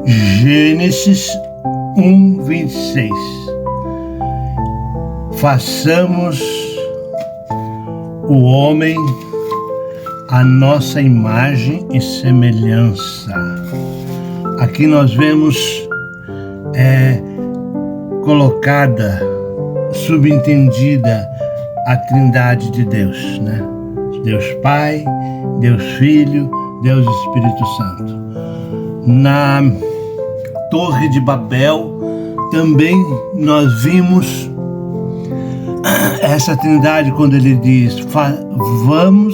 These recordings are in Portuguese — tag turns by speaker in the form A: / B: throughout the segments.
A: Gênesis 1:26. Façamos o homem à nossa imagem e semelhança. Aqui nós vemos colocada, subentendida a Trindade de Deus, né? Deus Pai, Deus Filho, Deus Espírito Santo. Na Torre de Babel também nós vimos essa Trindade quando ele diz: vamos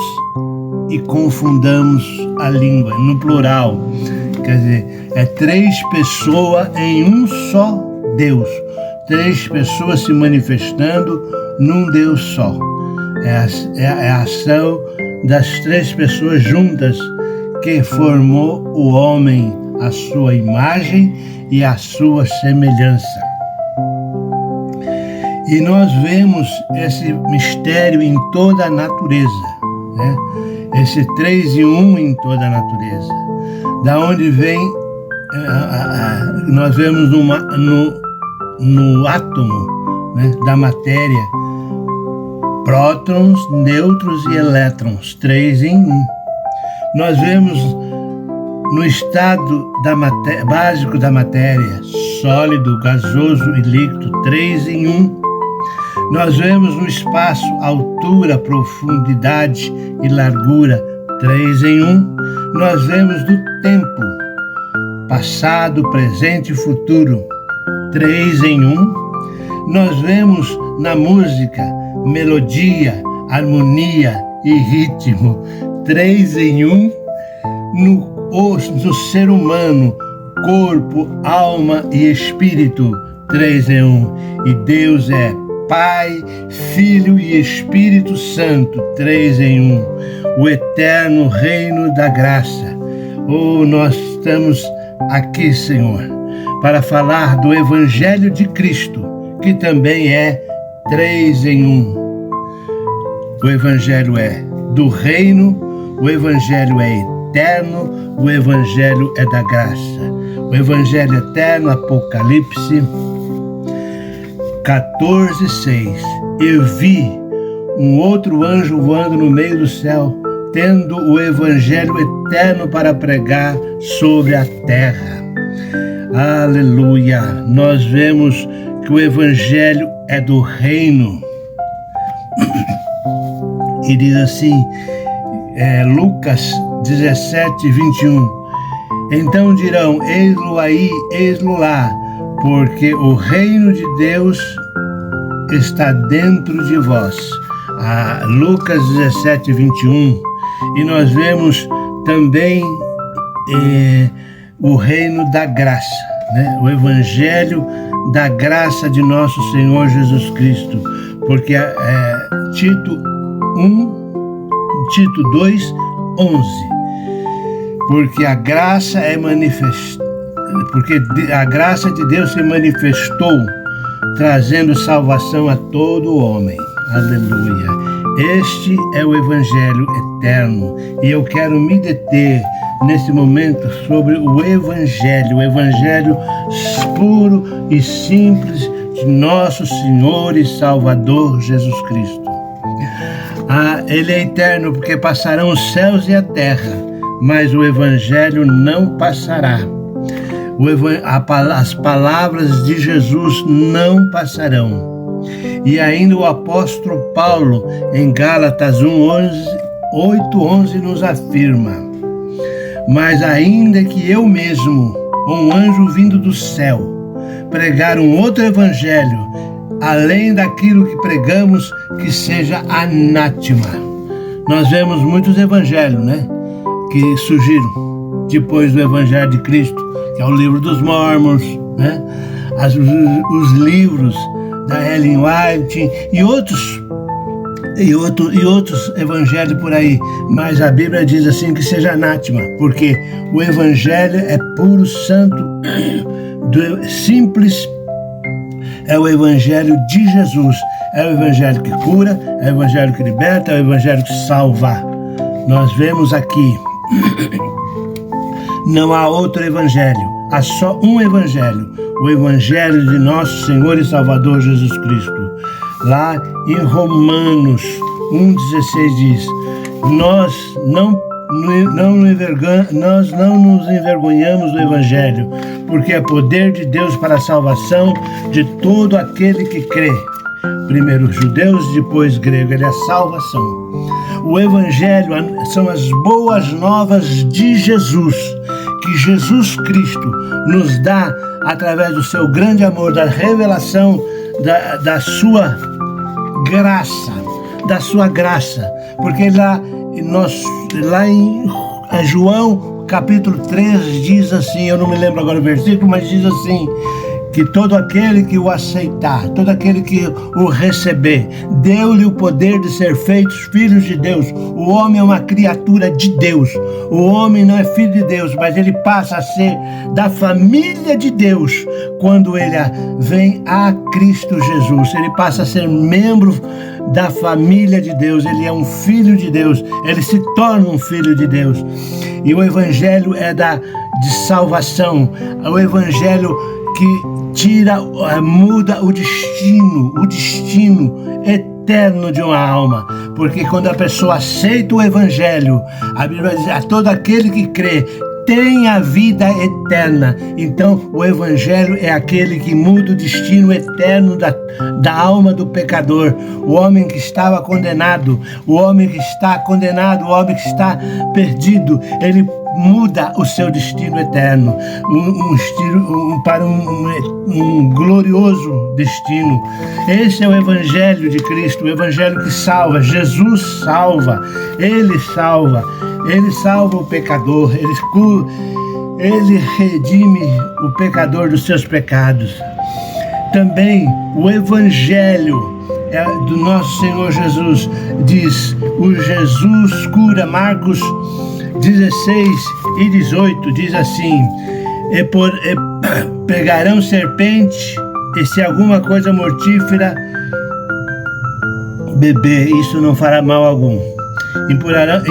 A: e confundamos a língua, no plural. Quer dizer, é 3 pessoas em um só Deus. 3 pessoas se manifestando num Deus só. É a ação das 3 pessoas juntas que formou o homem à sua imagem e à sua semelhança. E nós vemos esse mistério em toda a natureza, né? Esse 3 em 1 em toda a natureza. Da onde vem, nós vemos no átomo, né, da matéria, prótons, nêutrons e elétrons, 3 em 1. Nós vemos no estado básico da matéria, sólido, gasoso e líquido, 3 em 1. Nós vemos no espaço, altura, profundidade e largura, 3 em 1. Nós vemos no tempo, passado, presente e futuro, 3 em 1. Nós vemos na música, melodia, harmonia e ritmo, 3 em 1. No ser humano, corpo, alma e espírito, 3 em 1. E Deus é Pai, Filho e Espírito Santo, 3 em 1. O eterno reino da graça. Nós estamos aqui, Senhor, para falar do Evangelho de Cristo, que também é 3 em 1. O Evangelho é do reino, o Evangelho é eterno, o Evangelho é da graça. O Evangelho eterno, Apocalipse 14:6. Eu vi um outro anjo voando no meio do céu, tendo o Evangelho eterno para pregar sobre a terra. Aleluia! Nós vemos que o Evangelho é do reino. E diz assim, Lucas 17:21. Então dirão: eis-lo aí, eis-lo lá, porque o reino de Deus está dentro de vós. Lucas 17:21. E nós vemos também o reino da graça, né? O Evangelho da graça de nosso Senhor Jesus Cristo. Porque Tito 2:11. Porque a graça é porque a graça de Deus se manifestou, trazendo salvação a todo homem. Aleluia! Este é o Evangelho eterno. E eu quero me deter nesse momento sobre o Evangelho puro e simples de nosso Senhor e Salvador Jesus Cristo. Ele é eterno porque passarão os céus e a terra, mas o Evangelho não passará. As palavras de Jesus não passarão. E ainda o apóstolo Paulo, em Gálatas 8:11, nos afirma: mas ainda que eu mesmo, um anjo vindo do céu, pregar um outro evangelho, além daquilo que pregamos, que seja anátema. Nós vemos muitos evangelhos, né, que surgiram depois do Evangelho de Cristo, que é o livro dos Mormons, né, os livros da Ellen White e outros evangelhos por aí. Mas a Bíblia diz assim que seja anátema, porque o evangelho é puro, santo, simples. É o evangelho de Jesus. É o evangelho que cura, é o evangelho que liberta, é o evangelho que salva. Nós vemos aqui, não há outro evangelho há só um Evangelho, o Evangelho de nosso Senhor e Salvador Jesus Cristo. Lá em Romanos 1,16 diz: nós não nos envergonhamos do Evangelho, porque é poder de Deus para a salvação de todo aquele que crê. Primeiro judeus, depois grego, ele é a salvação. O Evangelho são as boas novas de Jesus, que Jesus Cristo nos dá através do seu grande amor, da revelação da sua graça, porque lá em João capítulo 3 diz assim, eu não me lembro agora o versículo, mas diz assim, que todo aquele que o aceitar, todo aquele que o receber, deu-lhe o poder de ser feitos filhos de Deus. O homem é uma criatura de Deus. O homem não é filho de Deus, mas ele passa a ser da família de Deus quando ele vem a Cristo Jesus. Ele passa a ser membro da família de Deus. Ele é um filho de Deus. Ele se torna um filho de Deus. E o Evangelho é de salvação. O Evangelho que muda o destino eterno de uma alma, porque quando a pessoa aceita o Evangelho, a Bíblia diz: a todo aquele que crê tem a vida eterna. Então o Evangelho é aquele que muda o destino eterno da alma do pecador. O homem que estava condenado, o homem que está perdido, ele muda o seu destino eterno para um glorioso destino. Esse é o Evangelho de Cristo, o Evangelho que salva. Jesus salva, Ele salva o pecador, Ele redime o pecador dos seus pecados. Também o Evangelho do nosso Senhor Jesus diz: o Jesus cura. Marcos 16 e 18 diz assim: pegarão serpente, e se alguma coisa mortífera beber, isso não fará mal algum. Imporão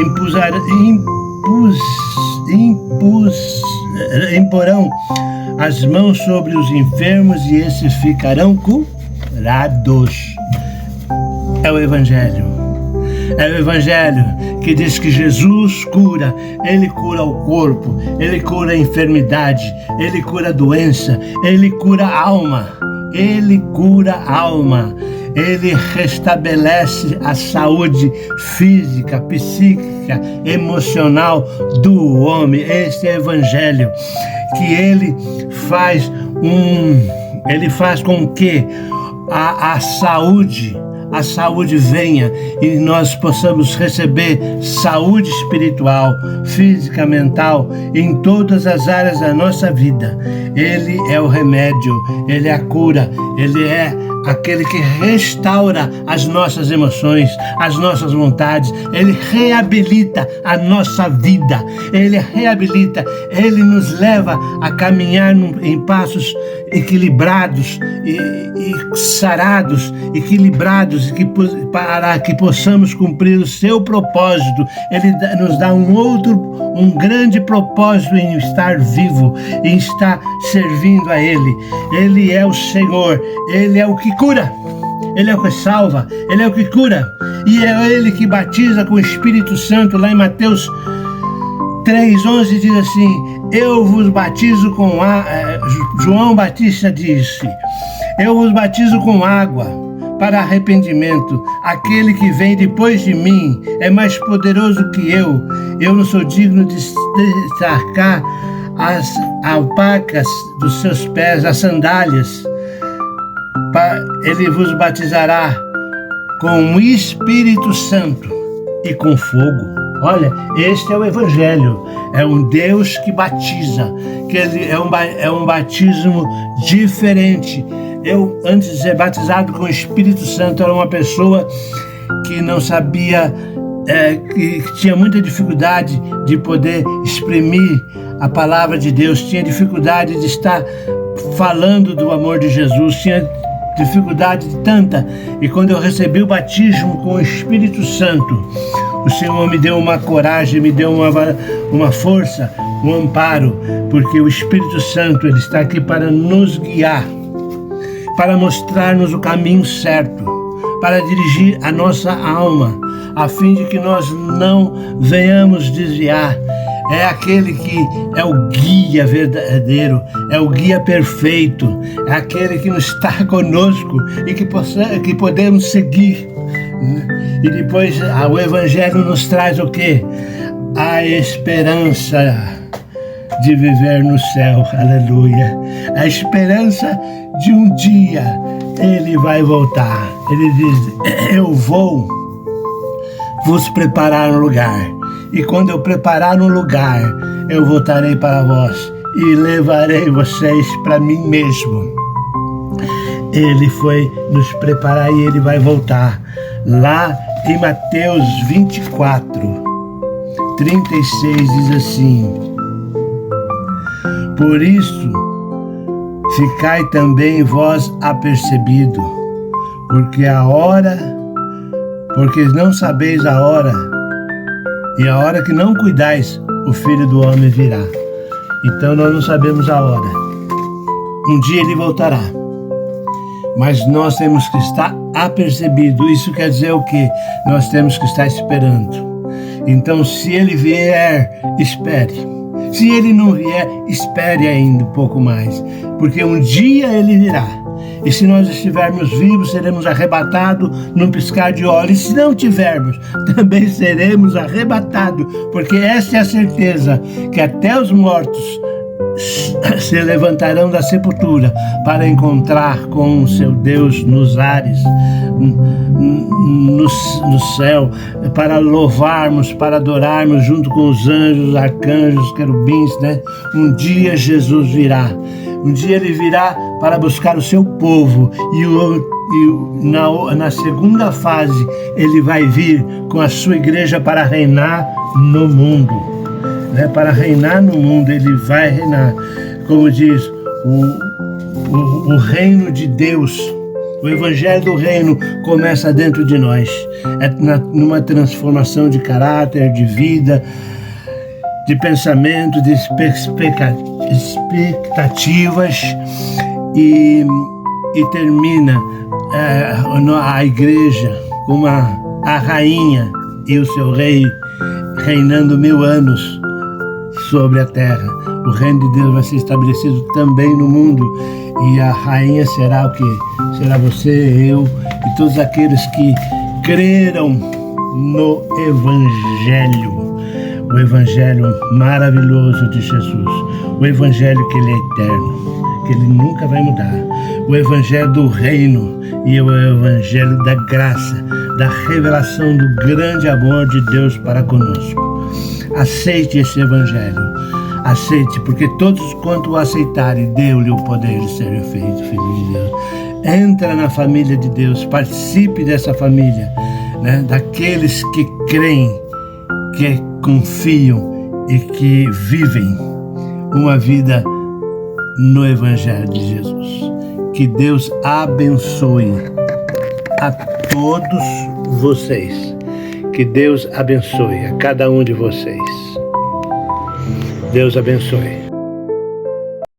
A: as mãos sobre os enfermos e esses ficarão curados. É o Evangelho. É o Evangelho que diz que Jesus cura. Ele cura o corpo, Ele cura a enfermidade, Ele cura a doença, Ele cura a alma. Ele cura a alma. Ele restabelece a saúde física, psíquica, emocional do homem. Esse é o Evangelho, que ele faz com que a saúde venha e nós possamos receber saúde espiritual, física, mental, em todas as áreas da nossa vida. Ele é o remédio, Ele é a cura, Ele é aquele que restaura as nossas emoções, as nossas vontades. Ele reabilita a nossa vida, Ele reabilita, Ele nos leva a caminhar em passos equilibrados e sarados, equilibrados, para que possamos cumprir o seu propósito. Ele nos dá um grande propósito em estar vivo, em estar servindo a Ele. Ele é o Senhor, Ele é o que cura, Ele é o que salva, Ele é o que cura, e é Ele que batiza com o Espírito Santo. Lá em Mateus 3,11 diz assim: eu vos batizo com João Batista disse: eu vos batizo com água para arrependimento. Aquele que vem depois de mim é mais poderoso que eu. Eu não sou digno de desatar as alpacas dos seus pés, as sandálias. Ele vos batizará com o Espírito Santo e com fogo. Olha, este é o Evangelho. É um Deus que batiza, que ele é um batismo diferente. Eu, antes de ser batizado com o Espírito Santo, era uma pessoa que não sabia, que tinha muita dificuldade de poder exprimir a palavra de Deus, tinha dificuldade de estar falando do amor de Jesus, tinha dificuldade tanta. E quando eu recebi o batismo com o Espírito Santo, O Senhor me deu uma coragem, me deu uma força, um amparo, porque o Espírito Santo, Ele está aqui para nos guiar, para mostrar-nos o caminho certo, para dirigir a nossa alma, a fim de que nós não venhamos desviar. É aquele que é o guia verdadeiro, é o guia perfeito, é aquele que nos está conosco e que podemos seguir. E depois o Evangelho nos traz o quê? A esperança de viver no céu, aleluia. A esperança de um dia Ele vai voltar. Ele diz, eu vou vos preparar um lugar. E quando eu preparar um lugar, eu voltarei para vós e levarei vocês para mim mesmo. Ele foi nos preparar e Ele vai voltar. Lá em Mateus 24, 36 diz assim: por isso, ficai também vós apercebido, porque não sabeis a hora, e a hora que não cuidais, o Filho do Homem virá. Então nós não sabemos a hora. Um dia Ele voltará. Mas nós temos que estar apercebido. Isso quer dizer o quê? Nós temos que estar esperando. Então, se Ele vier, espere. Se Ele não vier, espere ainda um pouco mais. Porque um dia Ele virá. E se nós estivermos vivos, seremos arrebatados num piscar de olhos. E se não tivermos, também seremos arrebatados. Porque essa é a certeza, que até os mortos se levantarão da sepultura para encontrar com o seu Deus nos ares, no céu, para louvarmos, para adorarmos junto com os anjos, arcanjos, querubins, né? Um dia Jesus virá. Um dia Ele virá para buscar o seu povo e na segunda fase Ele vai vir com a sua igreja para reinar no mundo. Para reinar no mundo, Ele vai reinar. Como diz, o reino de Deus, o Evangelho do Reino começa dentro de nós. É numa transformação de caráter, de vida, de pensamento, de expectativas e termina a igreja como a rainha e o seu rei reinando 1000 anos sobre a terra. O reino de Deus vai ser estabelecido também no mundo e a rainha será o quê? Será você, eu e todos aqueles que creram no Evangelho. O Evangelho maravilhoso de Jesus. O Evangelho que Ele é eterno, que Ele nunca vai mudar. O Evangelho do reino e o Evangelho da graça, da revelação do grande amor de Deus para conosco. Aceite esse Evangelho. Aceite, porque todos quanto o aceitarem, deu-lhe o poder de ser feito filho de Deus. Entra na família de Deus, participe dessa família, né? Daqueles que creem, que confiam e que vivem uma vida no Evangelho de Jesus. Que Deus abençoe a todos vocês. Que Deus abençoe a cada um de vocês. Deus abençoe.